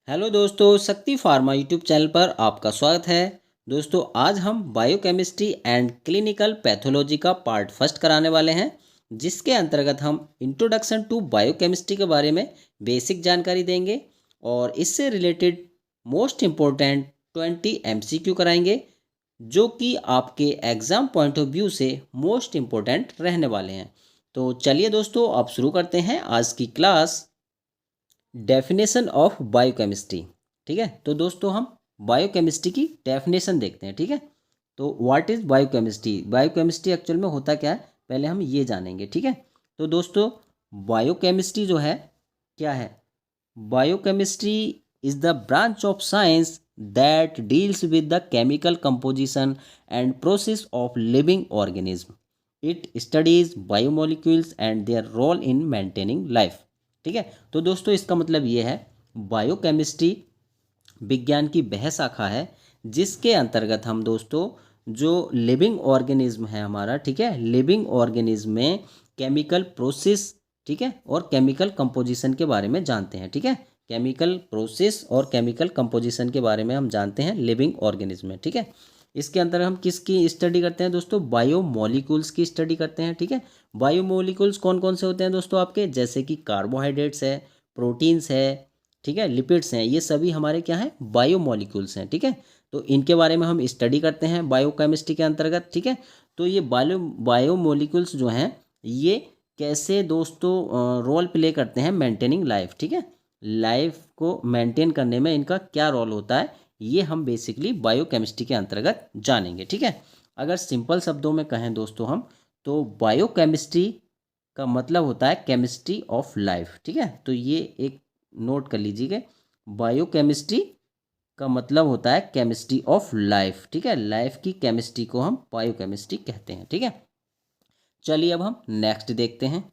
Hello दोस्तों, शक्ति pharma YouTube channel पर आपका स्वागत है। दोस्तों, आज हम बायोकेमिस्ट्री एंड क्लिनिकल पैथोलॉजी का पार्ट फर्स्ट कराने वाले हैं, जिसके अंतर्गत हम इंट्रोडक्शन टू बायोकेमिस्ट्री के बारे में बेसिक जानकारी देंगे और इससे रिलेटेड मोस्ट इम्पोर्टेंट 20 MCQ कराएंगे, जो कि आपके एग्ज़ाम पॉइंट ऑफ व्यू से मोस्ट इम्पोर्टेंट रहने वाले हैं। तो चलिए दोस्तों, अब शुरू करते हैं आज की क्लास। Definition of biochemistry. ठीक है, तो दोस्तों हम बायोकेमिस्ट्री की डेफिनेशन देखते हैं। ठीक है, तो what is biochemistry? Biochemistry actual में होता क्या है, पहले हम ये जानेंगे। ठीक है, तो दोस्तों बायोकेमिस्ट्री जो है क्या है? Biochemistry is the branch of science that deals with the chemical composition and process of living organism. It studies biomolecules and their role in maintaining life. ठीक है, तो दोस्तों इसका मतलब ये है, बायोकेमिस्ट्री विज्ञान की वह शाखा है जिसके अंतर्गत हम दोस्तों जो लिविंग ऑर्गेनिज्म है हमारा, ठीक है, लिविंग ऑर्गेनिज्म में केमिकल प्रोसेस, ठीक है, और केमिकल कंपोजिशन के बारे में जानते हैं। ठीक है, केमिकल प्रोसेस और केमिकल कंपोजिशन के बारे में हम जानते हैं लिविंग ऑर्गेनिज्म में। ठीक है, इसके अंदर हम किसकी स्टडी करते हैं दोस्तों? बायोमोलिक्यूल्स की स्टडी करते हैं। ठीक है, बायोमोलिक्यूल्स कौन कौन से होते हैं दोस्तों आपके? जैसे कि कार्बोहाइड्रेट्स है, प्रोटीन्स है, ठीक है, लिपिड्स हैं, ये सभी हमारे क्या हैं? बायोमोलिक्यूल्स हैं। ठीक है, तो इनके बारे में हम स्टडी करते हैं बायोकेमिस्ट्री के अंतर्गत। ठीक है, तो ये बायोमोलिक्यूल्स जो हैं ये कैसे दोस्तों रोल प्ले करते हैं मेंटेनिंग लाइफ। ठीक है, लाइफ को मेंटेन करने में इनका क्या रोल होता है, ये हम बेसिकली बायोकेमिस्ट्री के अंतर्गत जानेंगे। ठीक है, अगर सिंपल शब्दों में कहें दोस्तों हम, तो बायोकेमिस्ट्री का मतलब होता है केमिस्ट्री ऑफ लाइफ। ठीक है, तो ये एक नोट कर लीजिएगा, बायोकेमिस्ट्री का मतलब होता है केमिस्ट्री ऑफ लाइफ। ठीक है, लाइफ की केमिस्ट्री को हम बायोकेमिस्ट्री कहते हैं। ठीक है, चलिए अब हम नेक्स्ट देखते हैं।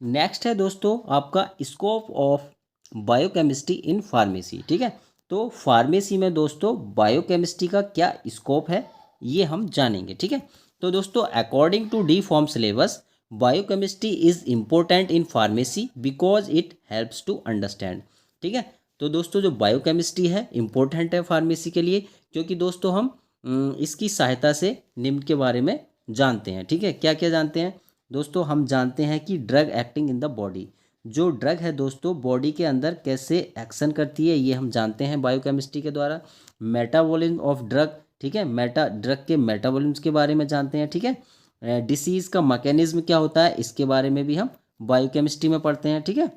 नेक्स्ट है दोस्तों आपका scope of biochemistry in pharmacy. ठीक है, तो फार्मेसी में दोस्तों बायोकेमिस्ट्री का क्या स्कोप है, ये हम जानेंगे। ठीक है, तो दोस्तों according to D pharm syllabus, biochemistry is important in pharmacy because it helps to understand. ठीक है, तो दोस्तों जो बायोकेमिस्ट्री है इम्पोर्टेंट है फार्मेसी के लिए, क्योंकि दोस्तों हम इसकी सहायता से निम्न के बारे में जानते हैं। ठीक है, क्या क्या जानते हैं दोस्तों? हम जानते हैं कि drug acting in the body, जो ड्रग है दोस्तों बॉडी के अंदर कैसे एक्शन करती है, ये हम जानते हैं बायोकेमिस्ट्री के द्वारा। मेटाबॉलिज्म ऑफ ड्रग, ठीक है, ड्रग के मेटाबॉलिज्म के बारे में जानते हैं। ठीक है, डिसीज़ का मैकेनिज्म क्या होता है, इसके बारे में भी हम बायोकेमिस्ट्री में पढ़ते हैं। ठीक है,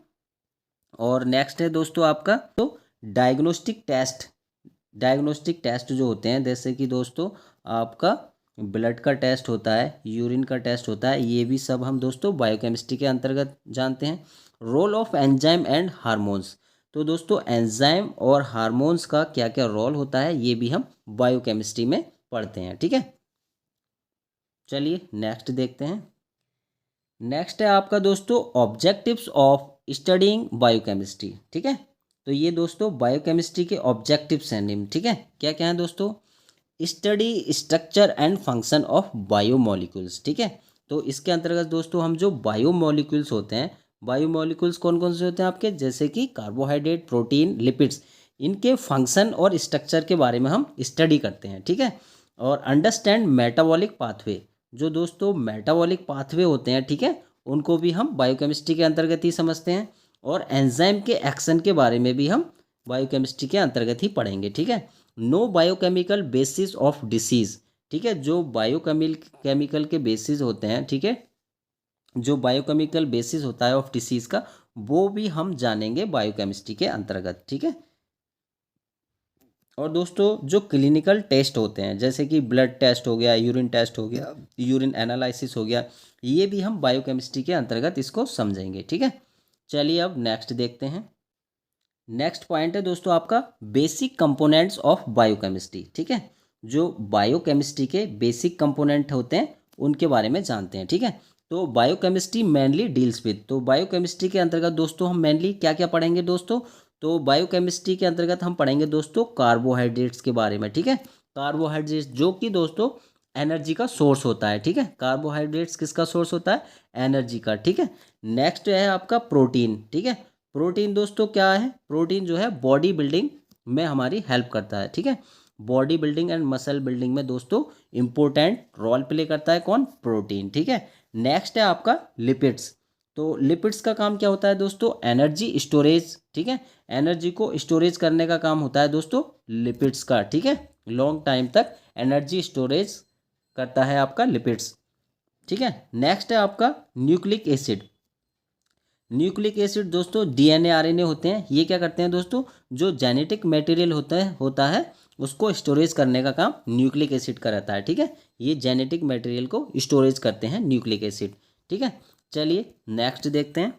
और नेक्स्ट है दोस्तों आपका तो डायग्नोस्टिक टेस्ट जो होते हैं, जैसे कि दोस्तों आपका ब्लड का टेस्ट होता है, यूरिन का टेस्ट होता है, ये भी सब हम दोस्तों बायोकेमिस्ट्री के अंतर्गत जानते हैं। Role of enzyme and hormones, तो दोस्तों एंजाइम और हार्मोन्स का क्या क्या रोल होता है, ये भी हम बायोकेमिस्ट्री में पढ़ते हैं। ठीक है, चलिए नेक्स्ट देखते हैं। नेक्स्ट है आपका दोस्तों ऑब्जेक्टिव्स ऑफ स्टडीइंग बायोकेमिस्ट्री। ठीक है, तो ये दोस्तों बायोकेमिस्ट्री के ऑब्जेक्टिव्स हैं निम्न। ठीक है, क्या क्या हैं दोस्तों? Study structure and function of biomolecules. ठीक है, तो इसके अंतर्गत दोस्तों हम जो बायोमोलिक्यूल्स होते हैं, बायोमोलिक्यूल्स कौन कौन से होते हैं आपके? जैसे कि कार्बोहाइड्रेट, प्रोटीन, लिपिड्स, इनके फंक्शन और स्ट्रक्चर के बारे में हम स्टडी करते हैं। ठीक है, और अंडरस्टैंड मेटाबॉलिक पाथवे, जो दोस्तों मेटाबॉलिक पाथवे होते हैं, ठीक है, उनको भी हम बायोकेमिस्ट्री के अंतर्गत ही समझते हैं। और एंजाइम के एक्शन के बारे में भी हम बायोकेमिस्ट्री के अंतर्गत ही पढ़ेंगे। ठीक है, no biochemical basis of disease, ठीक है, जो केमिकल के बेसिस होते हैं, ठीक है, जो बायोकेमिकल बेसिस होता है ऑफ डिसीज़ का, वो भी हम जानेंगे बायोकेमिस्ट्री के अंतर्गत। ठीक है, और दोस्तों जो क्लिनिकल टेस्ट होते हैं, जैसे कि ब्लड टेस्ट हो गया, यूरिन टेस्ट हो गया, यूरिन एनालिसिस हो गया, ये भी हम बायोकेमिस्ट्री के अंतर्गत इसको समझेंगे। ठीक है, चलिए अब नेक्स्ट देखते हैं। नेक्स्ट पॉइंट है दोस्तों आपका बेसिक कंपोनेंट्स ऑफ बायोकेमिस्ट्री। ठीक है, जो बायोकेमिस्ट्री के बेसिक कंपोनेंट होते हैं उनके बारे में जानते हैं। ठीक है, तो बायोकेमिस्ट्री मेनली डील्स विद, तो बायोकेमिस्ट्री के अंतर्गत दोस्तों हम मेनली क्या क्या पढ़ेंगे दोस्तों? तो बायोकेमिस्ट्री के अंतर्गत हम पढ़ेंगे दोस्तों कार्बोहाइड्रेट्स के बारे में। ठीक है, कार्बोहाइड्रेट्स जो कि दोस्तों एनर्जी का सोर्स होता है। ठीक है, कार्बोहाइड्रेट्स किसका सोर्स होता है? एनर्जी का। ठीक है, नेक्स्ट है आपका प्रोटीन। ठीक है, प्रोटीन दोस्तों क्या है, प्रोटीन जो है बॉडी बिल्डिंग में हमारी हेल्प करता है, ठीक है। Body building and muscle building में दोस्तों इंपॉर्टेंट रोल प्ले करता है कौन, प्रोटीन, ठीक है। नेक्स्ट है आपका लिपिड्स। तो लिपिड्स का काम क्या होता है दोस्तों, एनर्जी स्टोरेज, ठीक है। एनर्जी को स्टोरेज करने का काम होता है दोस्तों लिपिड्स का, ठीक है। लॉन्ग टाइम तक एनर्जी स्टोरेज करता है आपका लिपिड्स, ठीक है। नेक्स्ट है आपका न्यूक्लिक एसिड। न्यूक्लिक एसिड दोस्तों डीएनए आरएनए होते हैं, ये क्या करते हैं दोस्तों, जो जेनेटिक मटेरियल होता है उसको स्टोरेज करने का काम न्यूक्लिक एसिड का रहता है, ठीक है। ये जेनेटिक मटेरियल को स्टोरेज करते हैं न्यूक्लिक एसिड, ठीक है। चलिए नेक्स्ट देखते हैं।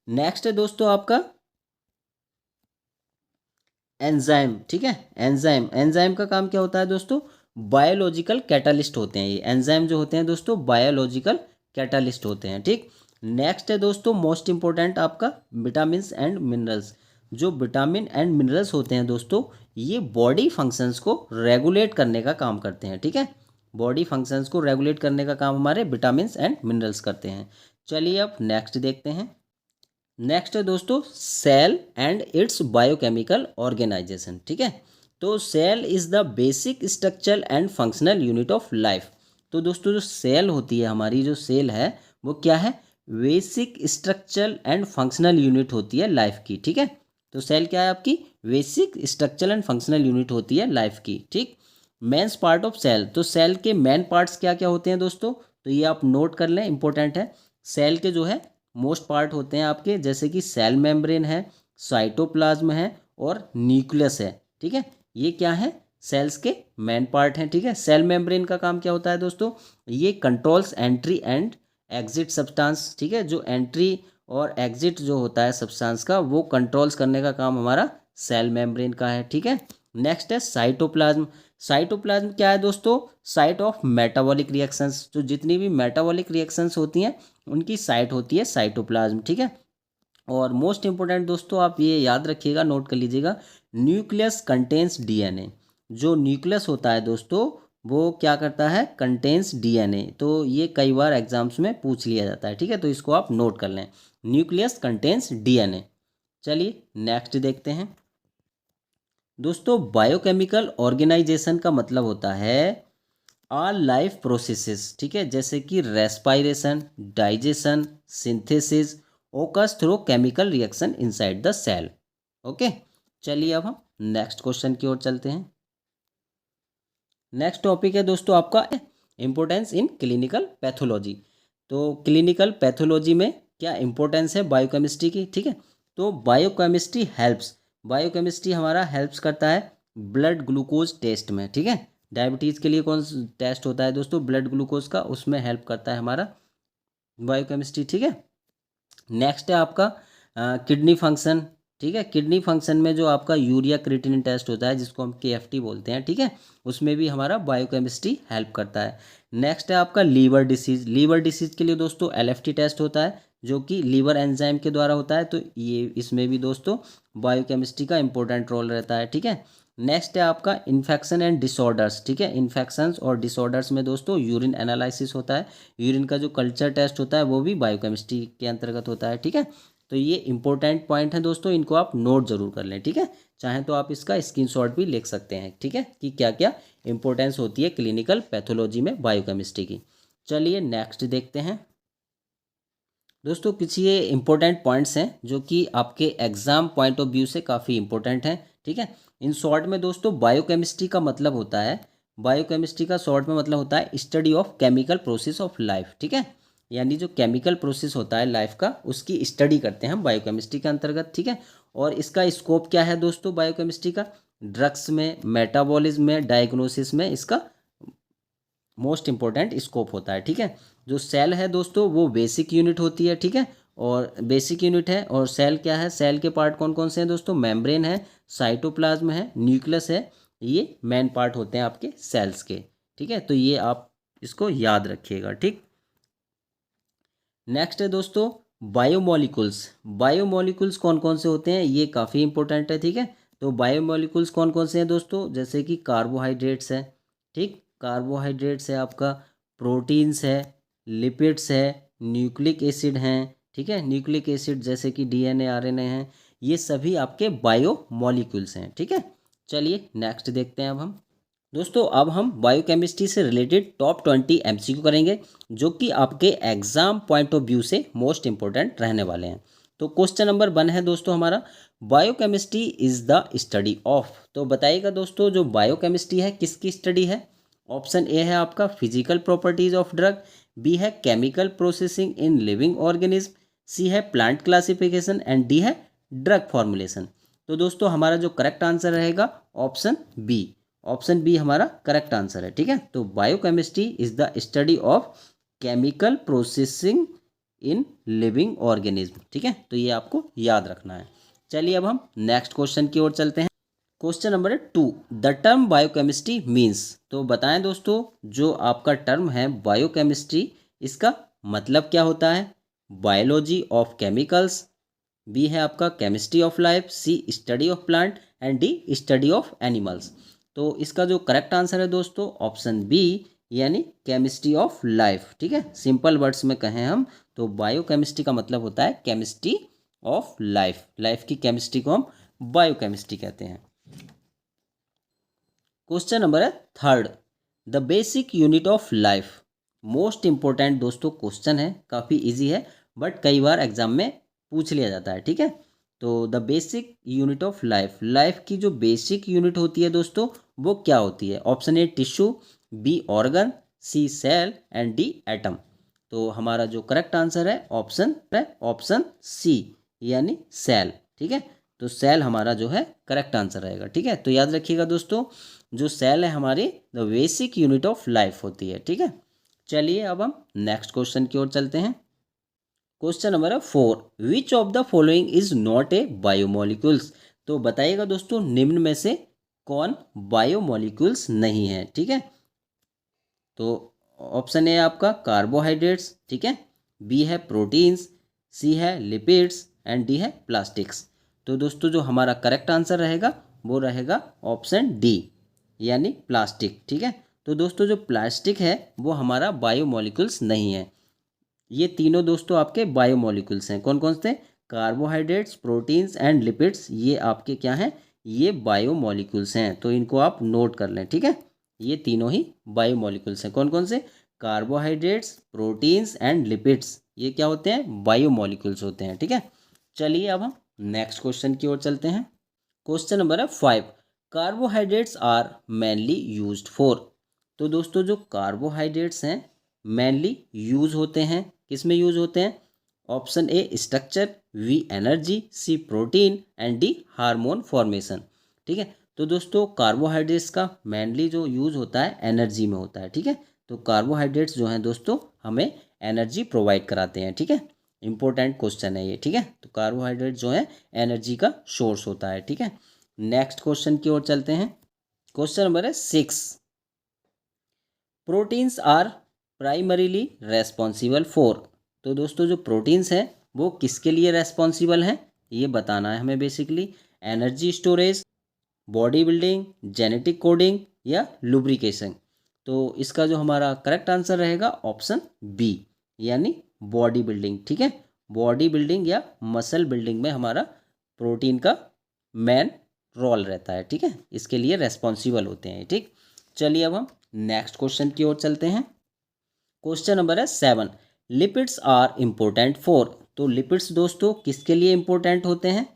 नेक्स्ट है दोस्तों आपका एंजाइम, ठीक है। एंजाइम, एंजाइम का काम क्या होता है दोस्तों, बायोलॉजिकल कैटालिस्ट होते हैं ये एंजाइम जो होते हैं दोस्तों, बायोलॉजिकल कैटालिस्ट होते हैं, ठीक। नेक्स्ट है दोस्तों मोस्ट इंपॉर्टेंट आपका विटामिन एंड मिनरल्स। जो विटामिन एंड मिनरल्स होते हैं दोस्तों, ये बॉडी फंक्शंस को रेगुलेट करने का काम करते हैं, ठीक है। बॉडी फंक्शंस को रेगुलेट करने का काम हमारे विटामिन एंड मिनरल्स करते हैं। चलिए अब नेक्स्ट देखते हैं। नेक्स्ट है दोस्तों cell and its biochemical organization, ठीक है। तो cell is the basic structure and functional unit of life. तो दोस्तों जो सेल होती है हमारी, जो सेल है वो क्या है, basic structure and functional unit होती है लाइफ की, ठीक है। तो सेल क्या है आपकी, basic structure and functional unit होती है लाइफ की, ठीक। मेन्स पार्ट ऑफ सेल, तो सेल के मेन पार्ट्स क्या क्या होते हैं दोस्तों, तो ये आप नोट कर लें, इंपॉर्टेंट है। सेल के जो है मोस्ट पार्ट होते हैं आपके, जैसे कि सेल मेम्ब्रेन है, साइटोप्लाज्म है और न्यूक्लियस है, ठीक है। ये क्या है, सेल्स के मेन पार्ट हैं, ठीक है। सेल मेम्ब्रेन का काम क्या होता है दोस्तों, ये controls entry and exit substance, ठीक है। जो एंट्री और एग्जिट जो होता है सब्सटेंस का, वो कंट्रोल्स करने का काम हमारा सेल मेम्ब्रेन का है, ठीक है। नेक्स्ट है साइटोप्लाज्म। साइटोप्लाज्म क्या है दोस्तों, साइट ऑफ मेटाबॉलिक रिएक्शंस। जो जितनी भी मेटाबॉलिक रिएक्शंस होती हैं उनकी साइट होती है साइटोप्लाज्म, ठीक है। और मोस्ट इंपॉर्टेंट दोस्तों आप ये याद रखिएगा, नोट कर लीजिएगा, न्यूक्लियस कंटेन्स डीएनए। जो न्यूक्लियस होता है दोस्तों वो क्या करता है, कंटेन्स डीएनए। तो ये कई बार एग्जाम्स में पूछ लिया जाता है, ठीक है। तो इसको आप नोट कर लें, न्यूक्लियस कंटेन्स डीएनए। चलिए नेक्स्ट देखते हैं दोस्तों। बायोकेमिकल ऑर्गेनाइजेशन का मतलब होता है ऑल लाइफ प्रोसेसेस, ठीक है। जैसे कि respiration, digestion, synthesis occurs through chemical reaction inside the cell, okay. चलिए अब हम नेक्स्ट क्वेश्चन की ओर चलते हैं। नेक्स्ट टॉपिक है दोस्तों आपका इम्पोर्टेंस इन क्लिनिकल पैथोलॉजी। तो क्लिनिकल पैथोलॉजी में क्या इंपॉर्टेंस है बायोकेमिस्ट्री की, ठीक है। तो बायोकेमिस्ट्री हेल्प्स, बायोकेमिस्ट्री हमारा हेल्प्स करता है ब्लड ग्लूकोज टेस्ट में, ठीक है। डायबिटीज़ के लिए कौन सा टेस्ट होता है दोस्तों, ब्लड ग्लूकोज का, उसमें हेल्प करता है हमारा बायोकेमिस्ट्री, ठीक है। नेक्स्ट है आपका किडनी फंक्शन, ठीक है। किडनी फंक्शन में जो आपका यूरिया क्रिएटिनिन टेस्ट होता है जिसको हम केएफटी बोलते हैं, ठीक है, उसमें भी हमारा बायोकेमिस्ट्री हेल्प करता है। नेक्स्ट है आपका लीवर डिसीज। लीवर डिसीज के लिए दोस्तों एलएफटी टेस्ट होता है जो कि लीवर एंजाइम के द्वारा होता है, तो ये इसमें भी दोस्तों बायोकेमिस्ट्री का इंपॉर्टेंट रोल रहता है, ठीक है। नेक्स्ट है आपका इन्फेक्शन एंड डिसऑर्डर्स, ठीक है। इन्फेक्शंस और डिसऑर्डर्स में दोस्तों यूरिन एनालिसिस होता है, यूरिन का जो कल्चर टेस्ट होता है वो भी बायोकेमिस्ट्री के अंतर्गत होता है, ठीक है। तो ये इंपॉर्टेंट पॉइंट है दोस्तों, इनको आप नोट जरूर कर लें, ठीक है। चाहें तो आप इसका स्क्रीनशॉट भी लिख सकते हैं, ठीक है, कि क्या क्या इंपॉर्टेंस होती है क्लिनिकल पैथोलॉजी में बायोकेमिस्ट्री की। चलिए नेक्स्ट देखते हैं दोस्तों। कुछ ये इंपॉर्टेंट पॉइंट्स हैं जो कि आपके एग्जाम पॉइंट ऑफ व्यू से काफ़ी इंपॉर्टेंट हैं, ठीक है। इन शॉर्ट में दोस्तों बायोकेमिस्ट्री का मतलब होता है, बायोकेमिस्ट्री का शॉर्ट में मतलब होता है study of chemical process of life, ठीक है। यानी जो केमिकल प्रोसेस होता है लाइफ का, उसकी स्टडी करते हैं हम बायोकेमिस्ट्री के अंतर्गत, ठीक है। और इसका स्कोप क्या है दोस्तों बायोकेमिस्ट्री का, ड्रग्स में, मेटाबॉलिज्म में, डायग्नोसिस में इसका मोस्ट इंपॉर्टेंट स्कोप होता है, ठीक है। जो सेल है दोस्तों वो बेसिक यूनिट होती है, ठीक है, और बेसिक यूनिट है। और सेल क्या है, सेल के पार्ट कौन कौन से हैं दोस्तों, मेम्ब्रेन है, साइटोप्लाज्म है, न्यूक्लियस है, ये मेन पार्ट होते हैं आपके सेल्स के, ठीक है। तो ये आप इसको याद रखिएगा, ठीक। नेक्स्ट है दोस्तों बायोमोलिकुल्स। बायोमोलिकुल्स कौन कौन से होते हैं, ये काफ़ी इंपॉर्टेंट है, ठीक है। तो बायोमोलिकुल्स कौन कौन से हैं दोस्तों, जैसे कि कार्बोहाइड्रेट्स है, ठीक, कार्बोहाइड्रेट्स है आपका, प्रोटीन्स है, लिपिड्स है, न्यूक्लिक एसिड हैं, ठीक है। न्यूक्लिक एसिड जैसे कि डीएनए, आरएनए हैं, ये सभी आपके बायोमॉलिक्यूल्स हैं, ठीक है। चलिए नेक्स्ट देखते हैं अब हम। दोस्तों अब हम बायोकेमिस्ट्री से रिलेटेड टॉप 20 एमसीक्यू करेंगे, जो कि आपके एग्जाम पॉइंट ऑफ व्यू से मोस्ट इंपॉर्टेंट रहने वाले हैं। तो क्वेश्चन नंबर 1 है दोस्तों हमारा, biochemistry is the study of. तो बताइएगा दोस्तों, जो बायोकेमिस्ट्री है किसकी स्टडी है? ऑप्शन ए है आपका physical properties of drug, B है chemical processing in living organism, C है प्लांट क्लासिफिकेशन एंड डी है ड्रग फॉर्मुलेशन। तो दोस्तों हमारा जो करेक्ट आंसर रहेगा ऑप्शन बी। ऑप्शन बी हमारा करेक्ट आंसर है, ठीक है। तो biochemistry is the study of chemical processing in living organism, ठीक है। तो ये आपको याद रखना है। चलिए अब हम नेक्स्ट क्वेश्चन की ओर चलते हैं। Question number 2, the term biochemistry means. तो बताएं दोस्तों, जो आपका टर्म है बायोकेमिस्ट्री, इसका मतलब क्या होता है? बायोलॉजी ऑफ केमिकल्स, बी है आपका chemistry of life, C study of plant and D study of animals. तो इसका जो करेक्ट आंसर है दोस्तों ऑप्शन बी, यानी केमिस्ट्री ऑफ लाइफ, ठीक है। सिंपल वर्ड्स में कहें हम तो बायोकेमिस्ट्री का मतलब होता है केमिस्ट्री ऑफ लाइफ। लाइफ की केमिस्ट्री को हम बायोकेमिस्ट्री कहते हैं। क्वेश्चन नंबर है 3, the basic unit of life. Most important दोस्तों क्वेश्चन है, काफ़ी इजी है, बट कई बार एग्जाम में पूछ लिया जाता है, ठीक है। तो the basic unit of life, life की जो बेसिक यूनिट होती है दोस्तों वो क्या होती है? Option A tissue, B organ, C cell and D atom. तो हमारा जो करेक्ट आंसर है ऑप्शन सी, यानी सेल, ठीक है। तो सेल हमारा जो है करेक्ट आंसर रहेगा, ठीक है। तो याद रखिएगा दोस्तों, जो सेल है हमारी the basic unit of life होती है, ठीक है। चलिए अब हम नेक्स्ट क्वेश्चन की ओर चलते हैं। क्वेश्चन नंबर है 4, which of the following is not a biomolecules. तो बताइएगा दोस्तों, निम्न में से कौन बायोमोलिक्यूल्स नहीं है, ठीक है। तो ऑप्शन ए आपका कार्बोहाइड्रेट्स, ठीक है, बी है प्रोटीन्स, सी है लिपिड्स एंड डी है प्लास्टिक्स। तो दोस्तों जो हमारा करेक्ट आंसर रहेगा वो रहेगा ऑप्शन डी, यानी प्लास्टिक, ठीक है। तो दोस्तों जो प्लास्टिक है वो हमारा बायोमोलिक्यूल्स नहीं है। ये तीनों दोस्तों आपके बायोमोलिक्यूल्स हैं। कौन कौन से? कार्बोहाइड्रेट्स, प्रोटीन्स एंड लिपिड्स, ये आपके क्या हैं? ये बायोमोलिक्यूल्स हैं। तो इनको आप नोट कर लें, ठीक है। ये तीनों ही बायोमोलिक्यूल्स हैं। कौन कौन से? कार्बोहाइड्रेट्स, प्रोटीन्स एंड लिपिड्स, ये क्या होते हैं? बायोमोलिक्यूल्स होते हैं, ठीक है। चलिए अब हम नेक्स्ट क्वेश्चन की ओर चलते हैं। क्वेश्चन नंबर है 5, carbohydrates are mainly used for. तो दोस्तों जो कार्बोहाइड्रेट्स हैं मेनली यूज होते हैं, किस में यूज होते हैं? Option A structure, B energy, C protein and D hormone formation, ठीक है। तो दोस्तों कार्बोहाइड्रेट्स का मेनली जो यूज होता है एनर्जी में होता है, ठीक है। तो कार्बोहाइड्रेट्स जो हैं दोस्तों हमें एनर्जी प्रोवाइड कराते हैं, ठीक है। इंपॉर्टेंट क्वेश्चन है ये, ठीक है। तो कार्बोहाइड्रेट जो है एनर्जी का सोर्स होता है, ठीक है। नेक्स्ट क्वेश्चन की ओर चलते हैं। क्वेश्चन नंबर है 6, proteins are primarily responsible for. तो दोस्तों जो प्रोटीन्स हैं वो किसके लिए रेस्पॉन्सिबल हैं ये बताना है हमें basically. Energy storage, body building, genetic coding या लुब्रिकेशन। तो इसका जो हमारा करेक्ट आंसर रहेगा ऑप्शन बी, यानी बॉडी बिल्डिंग, ठीक है। बॉडी बिल्डिंग या मसल बिल्डिंग में हमारा प्रोटीन का मेन रोल रहता है, ठीक है। इसके लिए रेस्पॉन्सिबल होते हैं, ठीक। चलिए अब हम नेक्स्ट क्वेश्चन की ओर चलते हैं। क्वेश्चन नंबर है 7, लिपिड्स आर इम्पोर्टेंट फॉर। तो लिपिड्स दोस्तों किसके लिए इम्पोर्टेंट होते हैं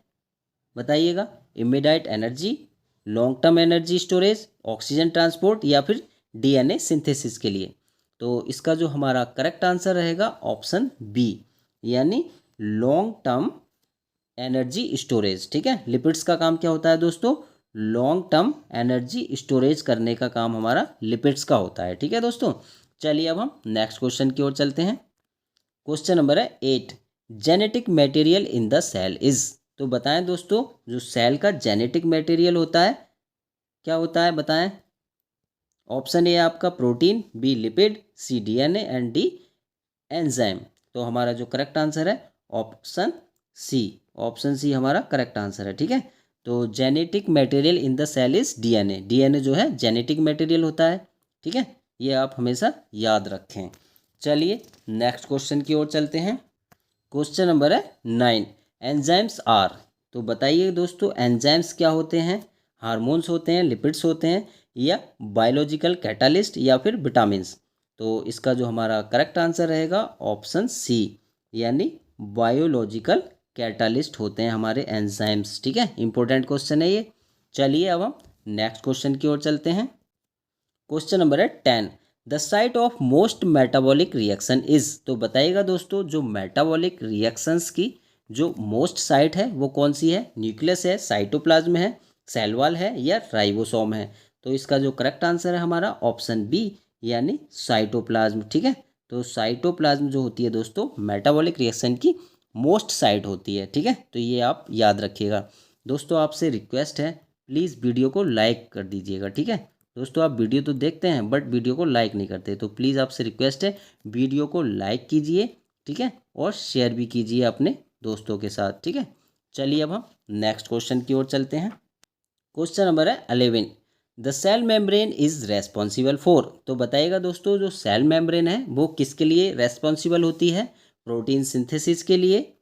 बताइएगा? Immediate energy, long term energy storage, oxygen transport या फिर डीएनए सिंथेसिस के लिए। तो इसका जो हमारा करेक्ट आंसर रहेगा ऑप्शन बी, यानी लॉन्ग टर्म एनर्जी स्टोरेज, ठीक है। लिपिड्स का काम क्या होता है दोस्तों? लॉन्ग टर्म एनर्जी स्टोरेज करने का काम हमारा लिपिड्स का होता है, ठीक है दोस्तों। चलिए अब हम नेक्स्ट क्वेश्चन की ओर चलते हैं। क्वेश्चन नंबर है 8, genetic material in the cell is. तो बताएं दोस्तों, जो सेल का जेनेटिक मटेरियल होता है क्या होता है बताएं? ऑप्शन ए आपका protein, B lipid, C DNA and D enzyme. तो हमारा जो करेक्ट आंसर है ऑप्शन सी, ऑप्शन सी हमारा करेक्ट आंसर है, ठीक है। तो genetic material in the cell is DNA. DNA जो है जेनेटिक मटेरियल होता है, ठीक है। ये आप हमेशा याद रखें। चलिए नेक्स्ट क्वेश्चन की ओर चलते हैं। क्वेश्चन नंबर है 9, एंजाइम्स आर। तो बताइए दोस्तों एंजाइम्स क्या होते हैं? हार्मोन्स होते हैं, लिपिड्स होते हैं, या बायोलॉजिकल कैटालिस्ट, या फिर विटामिन्स? तो इसका जो हमारा करेक्ट आंसर रहेगा ऑप्शन सी, यानी बायोलॉजिकल कैटालिस्ट होते हैं हमारे एंजाइम्स। ठीक है, इंपॉर्टेंट क्वेश्चन है ये। चलिए अब हम नेक्स्ट क्वेश्चन की ओर चलते हैं। क्वेश्चन नंबर है 10, the site of most metabolic reaction is. तो बताइएगा दोस्तों जो मेटाबॉलिक रिएक्शंस की जो मोस्ट साइट है वो कौन सी है? न्यूक्लियस है, साइटोप्लाज्म है, सेल वॉल है, या राइबोसोम है? तो इसका जो करेक्ट आंसर है हमारा ऑप्शन बी, यानी साइटोप्लाज्म। ठीक है, तो साइटोप्लाज्म जो होती है दोस्तों मेटाबॉलिक रिएक्शन की मोस्ट साइट होती है। ठीक है, तो ये आप याद रखिएगा। दोस्तों आपसे रिक्वेस्ट है, प्लीज़ वीडियो को लाइक कर दीजिएगा। ठीक है दोस्तों, आप वीडियो तो देखते हैं बट वीडियो को लाइक नहीं करते, तो प्लीज़ आपसे रिक्वेस्ट है वीडियो को लाइक कीजिए। ठीक है, और शेयर भी कीजिए अपने दोस्तों के साथ। ठीक है, चलिए अब हम नेक्स्ट क्वेश्चन की ओर चलते हैं। क्वेश्चन नंबर है 11, the cell membrane is responsible for. तो बताइएगा दोस्तों जो सेल मेम्ब्रेन है वो किसके लिए रेस्पॉन्सिबल होती है? प्रोटीन सिंथेसिस के लिए,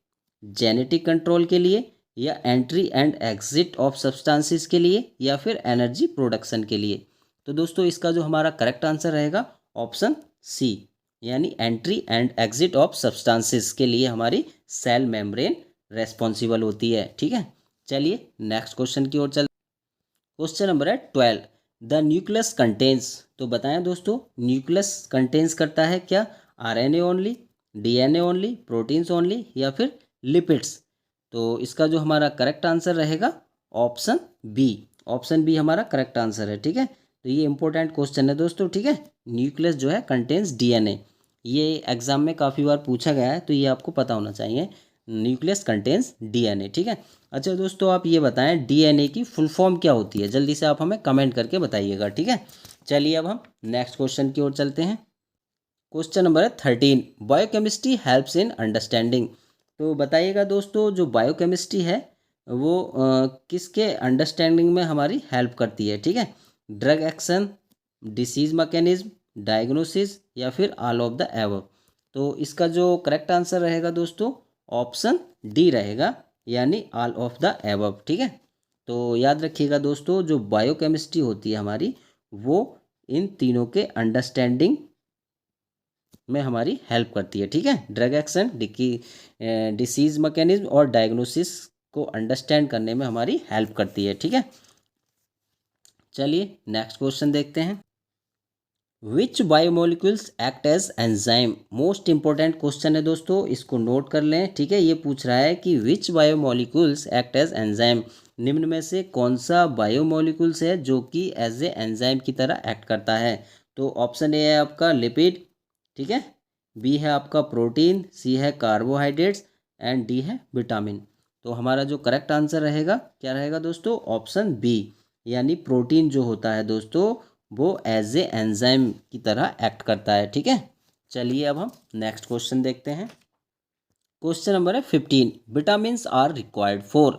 जेनेटिक कंट्रोल के लिए, या entry and exit of substances के लिए, या फिर एनर्जी प्रोडक्शन के लिए? तो दोस्तों इसका जो हमारा करेक्ट आंसर रहेगा ऑप्शन सी, यानी entry and exit of substances के लिए हमारी सेल मेम्ब्रेन रेस्पॉन्सिबल होती है। ठीक है, चलिए नेक्स्ट क्वेश्चन की ओर चल। क्वेश्चन नंबर है 12, द न्यूक्लियस कंटेन्स। तो बताएं दोस्तों न्यूक्लियस कंटेन्स करता है क्या? RNA only, DNA only, proteins only, या फिर लिपिड्स? तो इसका जो हमारा करेक्ट आंसर रहेगा ऑप्शन बी। ऑप्शन बी हमारा करेक्ट आंसर है। ठीक है, तो ये इंपॉर्टेंट क्वेश्चन है दोस्तों। ठीक है, न्यूक्लियस जो है कंटेन्स डीएनए, ये एग्जाम में काफ़ी बार पूछा गया है, तो ये आपको पता होना चाहिए, न्यूक्लियस कंटेन्स डीएनए। ठीक है, अच्छा दोस्तों आप ये बताएं डीएनए की फुल फॉर्म क्या होती है? जल्दी से आप हमें कमेंट करके बताइएगा। ठीक है, चलिए अब हम नेक्स्ट क्वेश्चन की ओर चलते हैं। क्वेश्चन नंबर है 13, बायोकेमिस्ट्री हेल्प्स इन अंडरस्टैंडिंग। तो बताइएगा दोस्तों जो बायोकेमिस्ट्री है वो किसके अंडरस्टैंडिंग में हमारी हेल्प करती है? ठीक है, drug action, disease mechanism, diagnosis, या फिर ऑल ऑफ द एबव? तो इसका जो करेक्ट आंसर रहेगा दोस्तों ऑप्शन डी रहेगा, यानी ऑल ऑफ द एबव। ठीक है, तो याद रखिएगा दोस्तों जो बायोकेमिस्ट्री होती है हमारी वो इन तीनों के अंडरस्टैंडिंग में हमारी हेल्प करती है। ठीक है, ड्रग एक्शन, डिसीज मैकेनिज्म और डायग्नोसिस को अंडरस्टैंड करने में हमारी हेल्प करती है। ठीक है, चलिए नेक्स्ट क्वेश्चन देखते हैं। Which biomolecules act as enzyme? Most important question है दोस्तों, इसको नोट कर लें। ठीक है, ये पूछ रहा है कि विच बायोमोलिक्यूल्स एक्ट एज एंजाइम, निम्न में से कौन सा बायोमोलिक्यूल्स है जो कि एज ए एंजाइम की तरह एक्ट करता है? तो ऑप्शन ए है आपका लिपिड, ठीक है, बी है आपका प्रोटीन, सी है कार्बोहाइड्रेट्स, एंड डी है विटामिन। तो हमारा जो करेक्ट आंसर रहेगा क्या रहेगा दोस्तों? ऑप्शन बी, यानी प्रोटीन जो होता है दोस्तों वो एज ए एंजाइम की तरह एक्ट करता है। ठीक है, चलिए अब हम नेक्स्ट क्वेश्चन देखते हैं। क्वेश्चन नंबर है 15, विटामिन्स आर रिक्वायर्ड फॉर।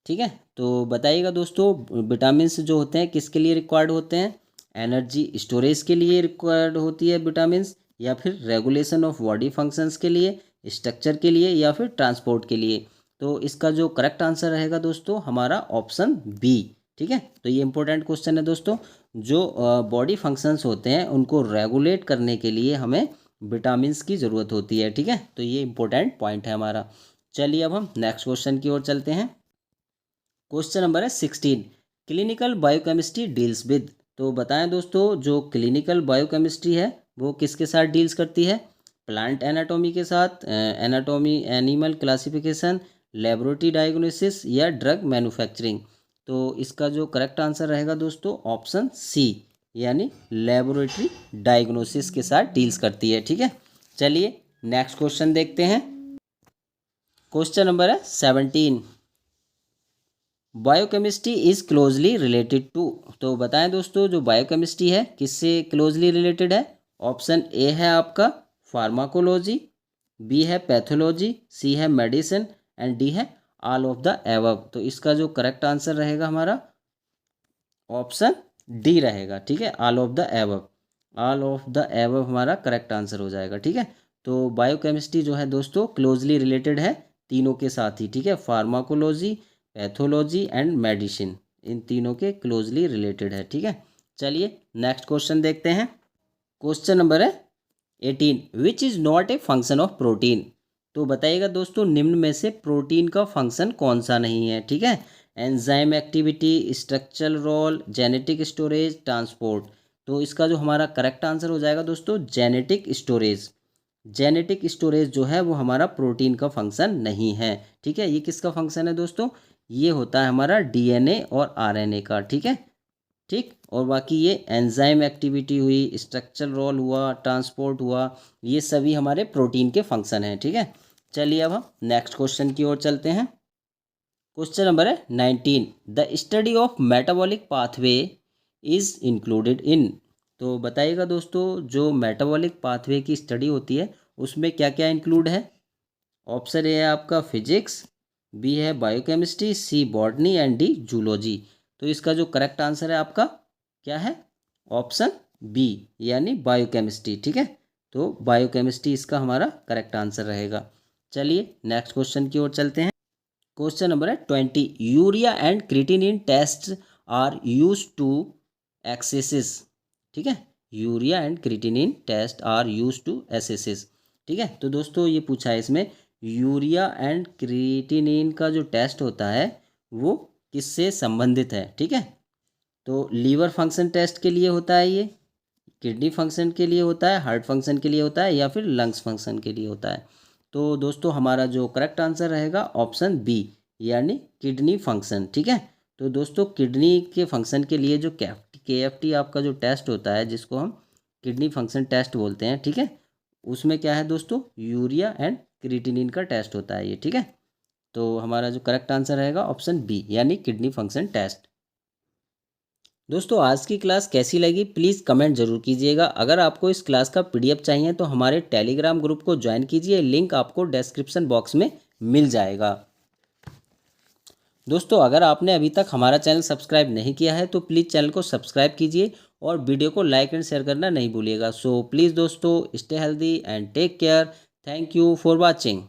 ठीक है, तो बताइएगा दोस्तों विटामिन्स जो होते हैं किसके लिए रिक्वायर्ड होते हैं? एनर्जी स्टोरेज के लिए रिक्वायर्ड होती है विटामिन्स, या फिर रेगुलेशन ऑफ बॉडी फंक्शंस के लिए, स्ट्रक्चर के लिए, या फिर ट्रांसपोर्ट के लिए? तो इसका जो करेक्ट आंसर रहेगा दोस्तों हमारा ऑप्शन बी। ठीक है, तो ये इंपॉर्टेंट क्वेश्चन है दोस्तों, जो बॉडी फंक्शंस होते हैं उनको रेगुलेट करने के लिए हमें विटामिन्स की ज़रूरत होती है। ठीक है, तो ये इंपॉर्टेंट पॉइंट है हमारा। चलिए अब हम नेक्स्ट क्वेश्चन की ओर चलते हैं। क्वेश्चन नंबर है 16, क्लिनिकल बायोकेमिस्ट्री डील्स विद। तो बताएं दोस्तों जो क्लिनिकल बायोकेमिस्ट्री है वो किसके साथ डील्स करती है? प्लांट एनाटॉमी के साथ, anatomy, animal classification, laboratory diagnosis, या ड्रग मैन्युफैक्चरिंग? तो इसका जो करेक्ट आंसर रहेगा दोस्तों ऑप्शन सी, यानी लेबोरेटरी डायग्नोसिस के साथ डील्स करती है। ठीक है, चलिए नेक्स्ट क्वेश्चन देखते हैं। क्वेश्चन नंबर है 17, biochemistry is closely related to. तो बताएं दोस्तों जो बायोकेमिस्ट्री है किससे क्लोजली रिलेटेड है? ऑप्शन ए है आपका फार्माकोलॉजी, बी है पैथोलॉजी, सी है मेडिसिन, एंड डी है ऑल ऑफ द एबव। तो इसका जो करेक्ट आंसर रहेगा हमारा ऑप्शन डी रहेगा। ठीक है, all of the above, all of the above हमारा करेक्ट आंसर हो जाएगा। ठीक है, तो बायोकेमिस्ट्री जो है दोस्तों क्लोजली रिलेटेड है तीनों के साथ ही, ठीक है। फार्माकोलॉजी, पैथोलॉजी एंड मेडिसिन, इन तीनों के क्लोजली रिलेटेड है, ठीक है। चलिए नेक्स्ट क्वेश्चन देखते हैं। क्वेश्चन नंबर है 18, which is not a function of protein. तो बताइएगा दोस्तों निम्न में से प्रोटीन का फंक्शन कौन सा नहीं है, ठीक है। Enzyme activity, structural role, genetic storage, transport. तो इसका जो हमारा करेक्ट आंसर हो जाएगा दोस्तों जेनेटिक स्टोरेज। जेनेटिक स्टोरेज जो है वो हमारा प्रोटीन का फंक्शन नहीं है, ठीक है। ये किसका फंक्शन है दोस्तों, ये होता है हमारा डीएनए और आरएनए का, ठीक है। ठीक, और बाकी ये एंजाइम एक्टिविटी हुई, स्ट्रक्चरल रोल हुआ, ट्रांसपोर्ट हुआ, ये सभी हमारे प्रोटीन के फंक्शन हैं, ठीक है। चलिए अब हम नेक्स्ट क्वेश्चन की ओर चलते हैं। क्वेश्चन नंबर है 19, the study of metabolic pathway is included in. तो बताइएगा दोस्तों जो मेटाबॉलिक पाथवे की स्टडी होती है उसमें क्या क्या इंक्लूड है। ऑप्शन ए है आपका फिजिक्स, बी है biochemistry, C botany and D zoology. तो इसका जो करेक्ट आंसर है आपका क्या है, ऑप्शन बी यानी बायोकेमिस्ट्री, ठीक है। तो बायोकेमिस्ट्री इसका हमारा करेक्ट आंसर रहेगा। चलिए नेक्स्ट क्वेश्चन की ओर चलते हैं। क्वेश्चन नंबर है 20, urea and creatinine test are use to assess, ठीक है। Urea and creatinine test are use to assess, ठीक है। तो दोस्तों ये पूछा है इसमें यूरिया एंड क्रिएटिनिन का जो टेस्ट होता है वो किससे संबंधित है, ठीक है। तो लीवर फंक्शन टेस्ट के लिए होता है ये, किडनी फंक्शन के लिए होता है, हार्ट फंक्शन के लिए होता है, या फिर लंग्स फंक्शन के लिए होता है। तो दोस्तों हमारा जो करेक्ट आंसर रहेगा ऑप्शन बी यानी किडनी फंक्शन, ठीक है। तो दोस्तों किडनी के फंक्शन के लिए जो KFT आपका जो टेस्ट होता है जिसको हम किडनी फंक्शन टेस्ट बोलते हैं, ठीक है, उसमें क्या है दोस्तों यूरिया एंड क्रिएटिनिन का टेस्ट होता है ये, ठीक है। तो हमारा जो करेक्ट आंसर रहेगा ऑप्शन बी यानी किडनी फंक्शन टेस्ट। दोस्तों आज की क्लास कैसी लगी प्लीज़ कमेंट जरूर कीजिएगा। अगर आपको इस क्लास का PDF चाहिए तो हमारे टेलीग्राम ग्रुप को ज्वाइन कीजिए, लिंक आपको डिस्क्रिप्शन बॉक्स में मिल जाएगा। दोस्तों अगर आपने अभी तक हमारा चैनल सब्सक्राइब नहीं किया है तो प्लीज़ चैनल को सब्सक्राइब कीजिए और वीडियो को लाइक एंड शेयर करना नहीं भूलिएगा। सो प्लीज़ दोस्तों stay healthy and take care. Thank you for watching.